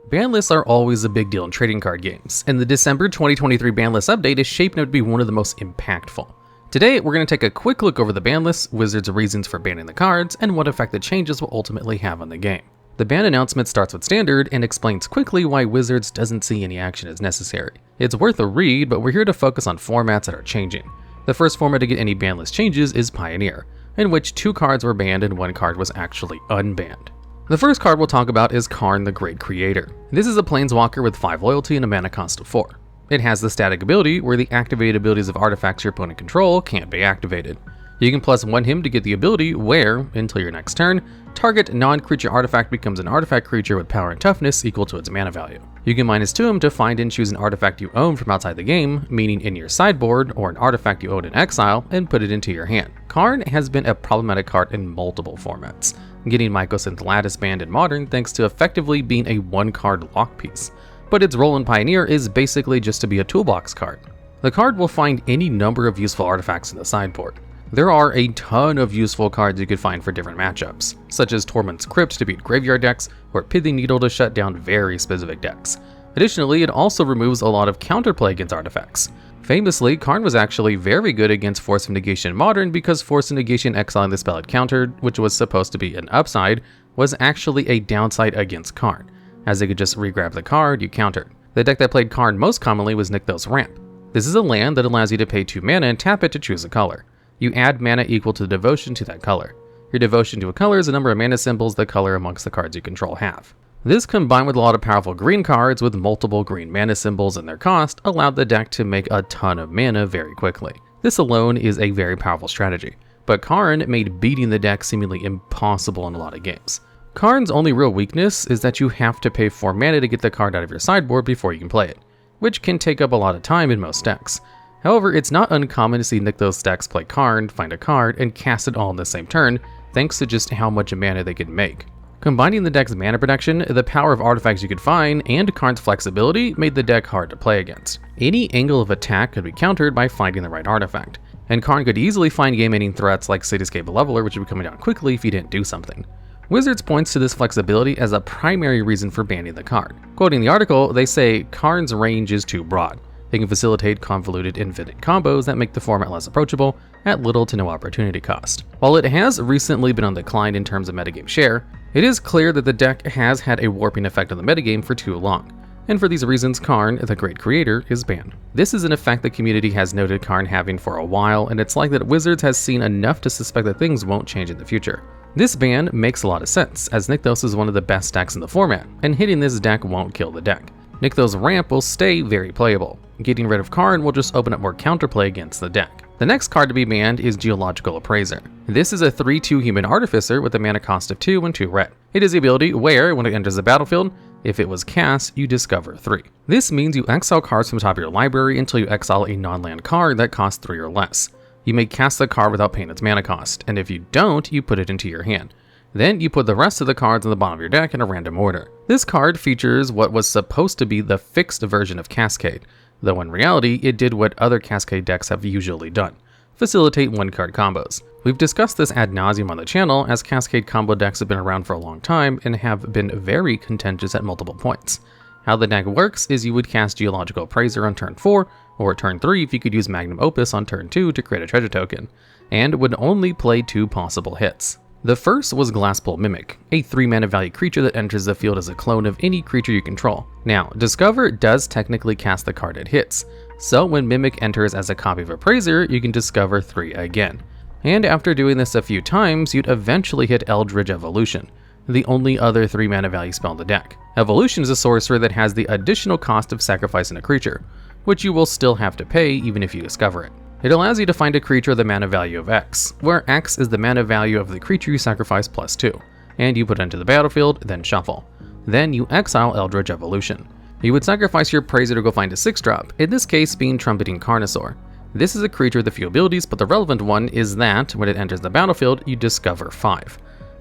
Banlists are always a big deal in trading card games, and the December 2023 Banlist update is shaping up to be one of the most impactful. Today, we're going to take a quick look over the banlists, Wizards' reasons for banning the cards, and what effect the changes will ultimately have on the game. The ban announcement starts with Standard and explains quickly why Wizards doesn't see any action as necessary. It's worth a read, but we're here to focus on formats that are changing. The first format to get any banlist changes is Pioneer, in which 2 cards were banned and 1 card was actually unbanned. The first card we'll talk about is Karn, the Great Creator. This is a Planeswalker with 5 loyalty and a mana cost of 4. It has the static ability where the activated abilities of artifacts your opponent control can't be activated. You can +1 him to get the ability where, until your next turn, target non-creature artifact becomes an artifact creature with power and toughness equal to its mana value. You can -2 him to find and choose an artifact you own from outside the game, meaning in your sideboard, or an artifact you own in exile, and put it into your hand. Karn has been a problematic card in multiple formats, getting Mycosynth Lattice banned in Modern thanks to effectively being a 1-card lock piece, but its role in Pioneer is basically just to be a toolbox card. The card will find any number of useful artifacts in the sideboard. There are a ton of useful cards you could find for different matchups, such as Tormund's Crypt to beat graveyard decks, or Pithing Needle to shut down very specific decks. Additionally, it also removes a lot of counterplay against artifacts. Famously, Karn was actually very good against Force of Negation in Modern because Force of Negation exiling the spell it countered, which was supposed to be an upside, was actually a downside against Karn, as it could just regrab the card you countered. The deck that played Karn most commonly was Nykthos Ramp. This is a land that allows you to pay 2 mana and tap it to choose a color. You add mana equal to the devotion to that color. Your devotion to a color is the number of mana symbols the color amongst the cards you control have. This, combined with a lot of powerful green cards with multiple green mana symbols in their cost, allowed the deck to make a ton of mana very quickly. This alone is a very powerful strategy, but Karn made beating the deck seemingly impossible in a lot of games. Karn's only real weakness is that you have to pay 4 mana to get the card out of your sideboard before you can play it, which can take up a lot of time in most decks. However, it's not uncommon to see Nykthos decks play Karn, find a card, and cast it all in the same turn, thanks to just how much mana they can make. Combining the deck's mana protection, the power of artifacts you could find, and Karn's flexibility made the deck hard to play against. Any angle of attack could be countered by finding the right artifact, and Karn could easily find game-ending threats like Cityscape Leveler, which would be coming down quickly if you didn't do something. Wizards points to this flexibility as a primary reason for banning the card. Quoting the article, they say, "Karn's range is too broad. They can facilitate convoluted infinite combos that make the format less approachable at little to no opportunity cost." While it has recently been on decline in terms of metagame share, it is clear that the deck has had a warping effect on the metagame for too long, and for these reasons Karn, the Great Creator, is banned. This is an effect the community has noted Karn having for a while, and it's like that Wizards has seen enough to suspect that things won't change in the future. This ban makes a lot of sense, as Nykthos is one of the best decks in the format, and hitting this deck won't kill the deck. Nykthos Ramp will stay very playable. Getting rid of Karn will just open up more counterplay against the deck. The next card to be banned is Geological Appraiser. This is a 3/2 human artificer with a mana cost of 2 and 2 red. It is the ability where, when it enters the battlefield, if it was cast, you discover 3. This means you exile cards from the top of your library until you exile a non-land card that costs 3 or less. You may cast the card without paying its mana cost, and if you don't, you put it into your hand. Then you put the rest of the cards on the bottom of your deck in a random order. This card features what was supposed to be the fixed version of Cascade, though in reality it did what other Cascade decks have usually done: facilitate 1-card combos. We've discussed this ad nauseum on the channel, as Cascade combo decks have been around for a long time and have been very contentious at multiple points. How the deck works is you would cast Geological Appraiser on turn 4, or turn 3 if you could use Magnum Opus on turn 2 to create a treasure token, and would only play 2 possible hits. The first was Glasspool Mimic, a 3 mana value creature that enters the field as a clone of any creature you control. Now, Discover does technically cast the card it hits, so when Mimic enters as a copy of Appraiser, you can discover 3 again. And after doing this a few times, you'd eventually hit Eldritch Evolution, the only other 3 mana value spell in the deck. Evolution is a sorcerer that has the additional cost of sacrificing a creature, which you will still have to pay even if you discover it. It allows you to find a creature with the mana value of X, where X is the mana value of the creature you sacrifice +2, and you put it into the battlefield, then shuffle. Then you exile Eldritch Evolution. You would sacrifice your Appraiser to go find a 6-drop, in this case being Trumpeting Carnosaur. This is a creature with a few abilities, but the relevant one is that, when it enters the battlefield, you discover 5.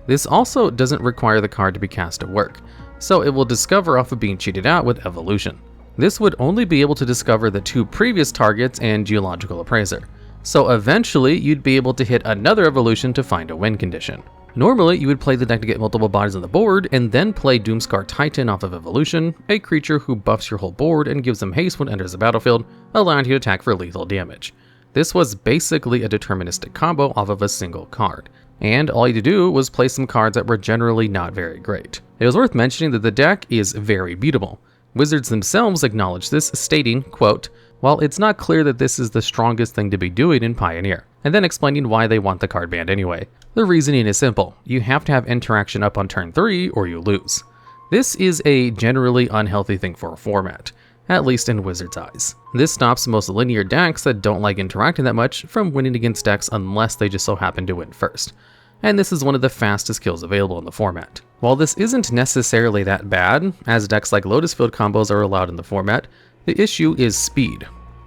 This also doesn't require the card to be cast to work, so it will discover off of being cheated out with Evolution. This would only be able to discover the 2 previous targets and Geological Appraiser, so eventually you'd be able to hit another evolution to find a win condition. Normally, you would play the deck to get multiple bodies on the board, and then play Doomscar Titan off of Evolution, a creature who buffs your whole board and gives them haste when it enters the battlefield, allowing you to attack for lethal damage. This was basically a deterministic combo off of a single card, and all you had to do was play some cards that were generally not very great. It was worth mentioning that the deck is very beatable. Wizards themselves acknowledge this, stating, quote, "While it's not clear that this is the strongest thing to be doing in Pioneer," and then explaining why they want the card banned anyway. The reasoning is simple. You have to have interaction up on turn 3 or you lose. This is a generally unhealthy thing for a format, at least in Wizards' eyes. This stops most linear decks that don't like interacting that much from winning against decks unless they just so happen to win first. And this is one of the fastest kills available in the format. While this isn't necessarily that bad, as decks like Lotus Field combos are allowed in the format, the issue is speed.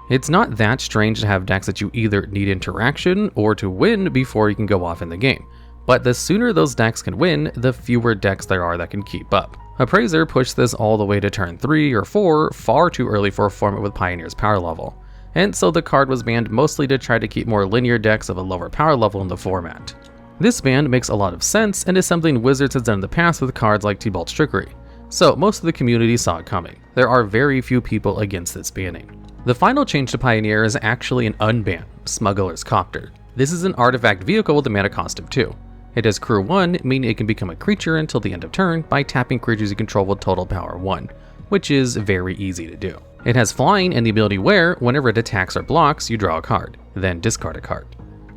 It's not that strange to have decks that you either need interaction or to win before you can go off in the game, but the sooner those decks can win, the fewer decks there are that can keep up. Appraiser pushed this all the way to turn 3 or 4, far too early for a format with Pioneer's power level, and so the card was banned mostly to try to keep more linear decks of a lower power level in the format. This ban makes a lot of sense and is something Wizards has done in the past with cards like Tybalt's Trickery, so most of the community saw it coming. There are very few people against this banning. The final change to Pioneer is actually an unban, Smuggler's Copter. This is an artifact vehicle with a mana cost of 2. It has crew 1, meaning it can become a creature until the end of turn by tapping creatures you control with total power 1, which is very easy to do. It has flying and the ability where, whenever it attacks or blocks, you draw a card, then discard a card.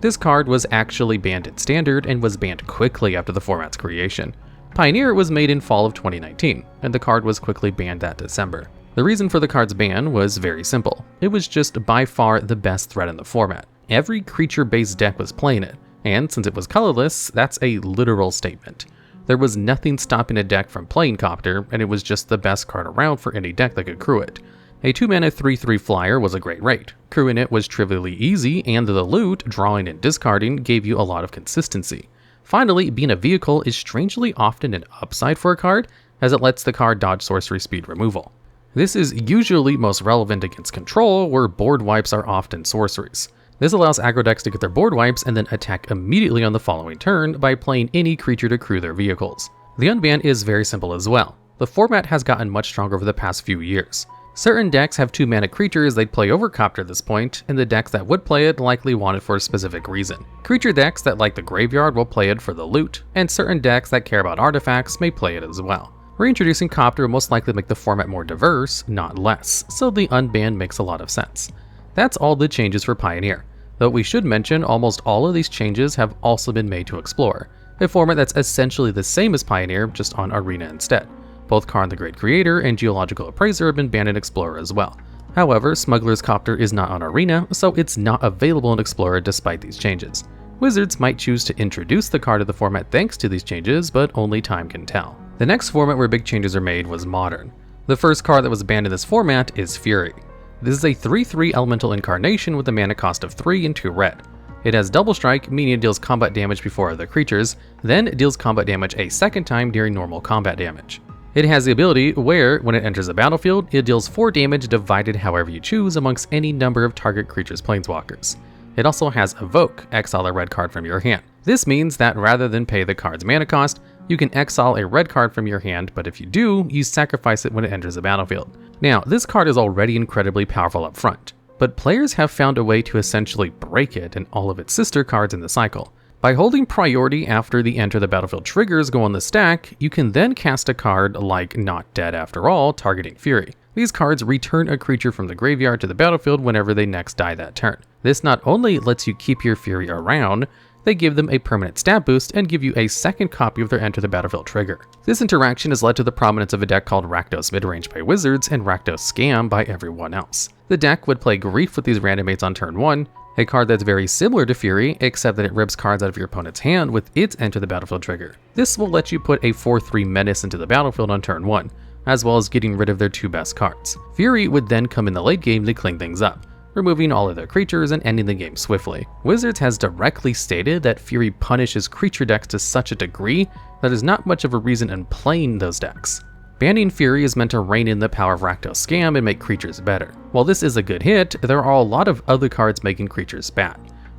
This card was actually banned in Standard and was banned quickly after the format's creation. Pioneer was made in fall of 2019, and the card was quickly banned that December. The reason for the card's ban was very simple. It was just by far the best threat in the format. Every creature-based deck was playing it, and since it was colorless, that's a literal statement. There was nothing stopping a deck from playing Copter, and it was just the best card around for any deck that could crew it. A 2-mana 3/3 flyer was a great rate. Crewing it was trivially easy, and the loot, drawing and discarding, gave you a lot of consistency. Finally, being a vehicle is strangely often an upside for a card, as it lets the card dodge sorcery speed removal. This is usually most relevant against control, where board wipes are often sorceries. This allows aggro decks to get their board wipes and then attack immediately on the following turn by playing any creature to crew their vehicles. The unban is very simple as well. The format has gotten much stronger over the past few years. Certain decks have 2-mana creatures they'd play over Copter at this point, and the decks that would play it likely want it for a specific reason. Creature decks that like the graveyard will play it for the loot, and certain decks that care about artifacts may play it as well. Reintroducing Copter will most likely make the format more diverse, not less, so the unban makes a lot of sense. That's all the changes for Pioneer, though we should mention almost all of these changes have also been made to Explorer, a format that's essentially the same as Pioneer, just on Arena instead. Both Karn the Great Creator and Geological Appraiser have been banned in Explorer as well. However, Smuggler's Copter is not on Arena, so it's not available in Explorer despite these changes. Wizards might choose to introduce the card to the format thanks to these changes, but only time can tell. The next format where big changes are made was Modern. The first card that was banned in this format is Fury. This is a 3/3 elemental incarnation with a mana cost of 3 and 2 red. It has double strike, meaning it deals combat damage before other creatures, then it deals combat damage a second time during normal combat damage. It has the ability where, when it enters the battlefield, it deals 4 damage divided however you choose amongst any number of target creatures' planeswalkers. It also has Evoke, exile a red card from your hand. This means that rather than pay the card's mana cost, you can exile a red card from your hand, but if you do, you sacrifice it when it enters the battlefield. Now, this card is already incredibly powerful up front, but players have found a way to essentially break it and all of its sister cards in the cycle. By holding priority after the enter the battlefield triggers go on the stack, you can then cast a card like Not Dead After All, targeting Fury. These cards return a creature from the graveyard to the battlefield whenever they next die that turn. This not only lets you keep your Fury around, they give them a permanent stat boost and give you a second copy of their Enter the Battlefield trigger. This interaction has led to the prominence of a deck called Rakdos Midrange by Wizards and Rakdos Scam by everyone else. The deck would play Grief with these randomates on turn 1, a card that's very similar to Fury, except that it rips cards out of your opponent's hand with its Enter the Battlefield trigger. This will let you put a 4/3 Menace into the battlefield on turn 1, as well as getting rid of their 2 best cards. Fury would then come in the late game to clean things up, removing all of their creatures and ending the game swiftly. Wizards has directly stated that Fury punishes creature decks to such a degree that there's not much of a reason in playing those decks. Banning Fury is meant to rein in the power of Rakdos Scam and make creatures better. While this is a good hit, there are a lot of other cards making creatures bad.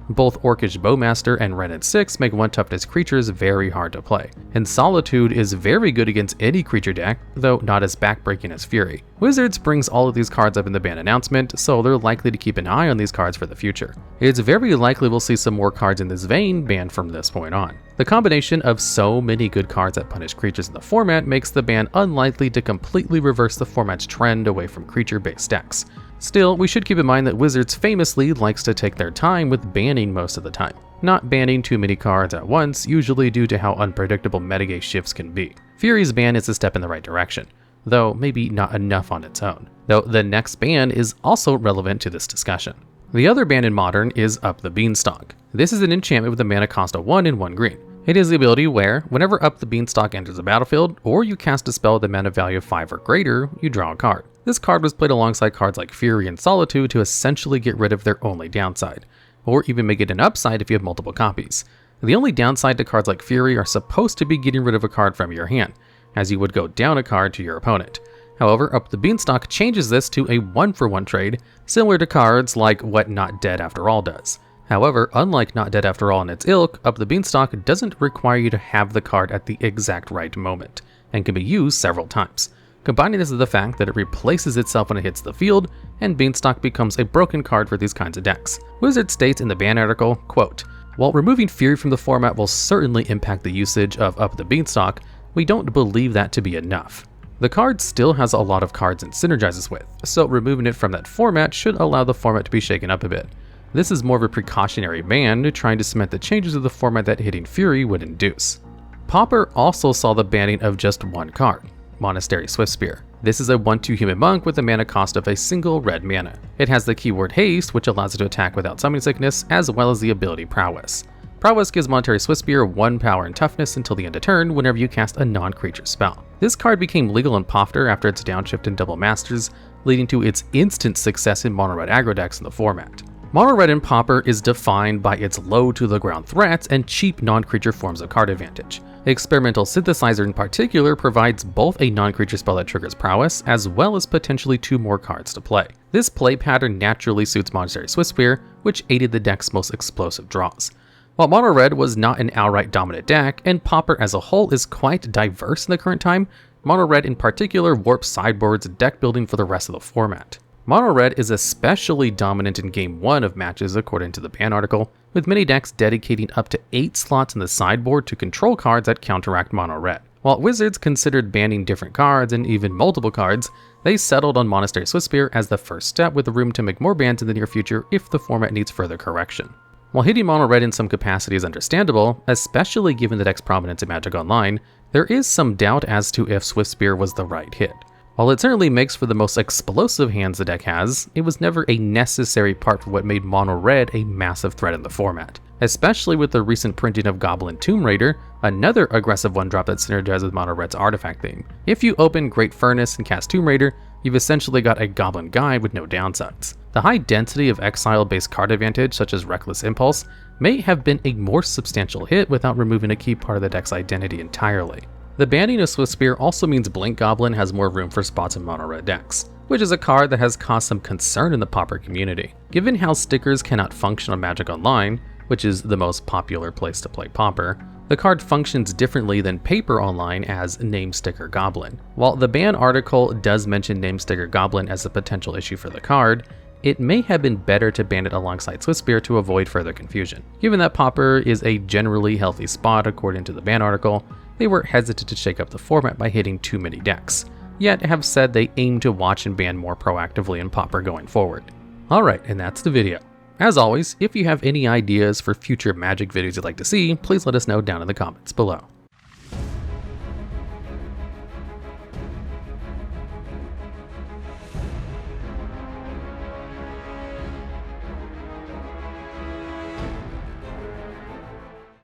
Both Orcish Bowmaster and Rennet 6 make 1 toughness creatures very hard to play, and Solitude is very good against any creature deck, though not as backbreaking as Fury. Wizards brings all of these cards up in the ban announcement, so they're likely to keep an eye on these cards for the future. It's very likely we'll see some more cards in this vein banned from this point on. The combination of so many good cards that punish creatures in the format makes the ban unlikely to completely reverse the format's trend away from creature-based decks. Still, we should keep in mind that Wizards famously likes to take their time with banning most of the time, not banning too many cards at once, usually due to how unpredictable metagame shifts can be. Fury's ban is a step in the right direction, though maybe not enough on its own, though the next ban is also relevant to this discussion. The other ban in Modern is Up the Beanstalk. This is an enchantment with a mana cost of 1 and 1 green. It is the ability where, whenever Up the Beanstalk enters the battlefield, or you cast a spell with a mana value of 5 or greater, you draw a card. This card was played alongside cards like Fury and Solitude to essentially get rid of their only downside, or even make it an upside if you have multiple copies. The only downside to cards like Fury are supposed to be getting rid of a card from your hand, as you would go down a card to your opponent. However, Up the Beanstalk changes this to a 1-for-1 trade, similar to cards like what Not Dead After All does. However, unlike Not Dead After All and its ilk, Up the Beanstalk doesn't require you to have the card at the exact right moment, and can be used several times. Combining this with the fact that it replaces itself when it hits the field, and Beanstalk becomes a broken card for these kinds of decks. Wizard states in the ban article, quote, "While removing Fury from the format will certainly impact the usage of Up the Beanstalk, we don't believe that to be enough. The card still has a lot of cards it synergizes with, so removing it from that format should allow the format to be shaken up a bit. This is more of a precautionary ban trying to cement the changes of the format that hitting Fury would induce." Pauper also saw the banning of just 1 card, Monastery Swiftspear. This is a 1/2 human monk with a mana cost of a single red mana. It has the keyword Haste, which allows it to attack without summoning sickness, as well as the ability Prowess. Prowess gives Monastery Swiftspear 1 power and toughness until the end of turn whenever you cast a non-creature spell. This card became legal in Copter after its downshift in Double Masters, leading to its instant success in mono-red aggro decks in the format. Mono-red in Pauper is defined by its low-to-the-ground threats and cheap non-creature forms of card advantage. Experimental Synthesizer in particular provides both a non-creature spell that triggers Prowess, as well as potentially 2 more cards to play. This play pattern naturally suits Monastery Swiftspear, which aided the deck's most explosive draws. While Mono-red was not an outright dominant deck, and Pauper as a whole is quite diverse in the current time, Mono-red in particular warps sideboard's deck building for the rest of the format. Mono-red is especially dominant in Game 1 of matches according to the ban article, with many decks dedicating up to 8 slots in the sideboard to control cards that counteract Mono-red. While Wizards considered banning different cards and even multiple cards, they settled on Monastery Swiftspear as the first step, with the room to make more bans in the near future if the format needs further correction. While hitting Mono-red in some capacity is understandable, especially given the deck's prominence in Magic Online, there is some doubt as to if Swiftspear was the right hit. While it certainly makes for the most explosive hands the deck has, it was never a necessary part for what made Mono-red a massive threat in the format, especially with the recent printing of Goblin Tomb Raider, another aggressive 1-drop that synergizes with Mono-red's artifact theme. If you open Great Furnace and cast Tomb Raider, you've essentially got a Goblin Guide with no downsides. The high density of exile-based card advantage, such as Reckless Impulse, may have been a more substantial hit without removing a key part of the deck's identity entirely. The banning of Swiftspear also means Blink Goblin has more room for spots in mono-red decks, which is a card that has caused some concern in the Pauper community. Given how stickers cannot function on Magic Online, which is the most popular place to play Pauper, the card functions differently than Paper Online as Name Sticker Goblin. While the ban article does mention Name Sticker Goblin as a potential issue for the card, it may have been better to ban it alongside Swiftspear to avoid further confusion. Given that Pauper is a generally healthy spot according to the ban article, they were hesitant to shake up the format by hitting too many decks, yet have said they aim to watch and ban more proactively in Pauper going forward. Alright, and that's the video. As always, if you have any ideas for future Magic videos you'd like to see, please let us know down in the comments below.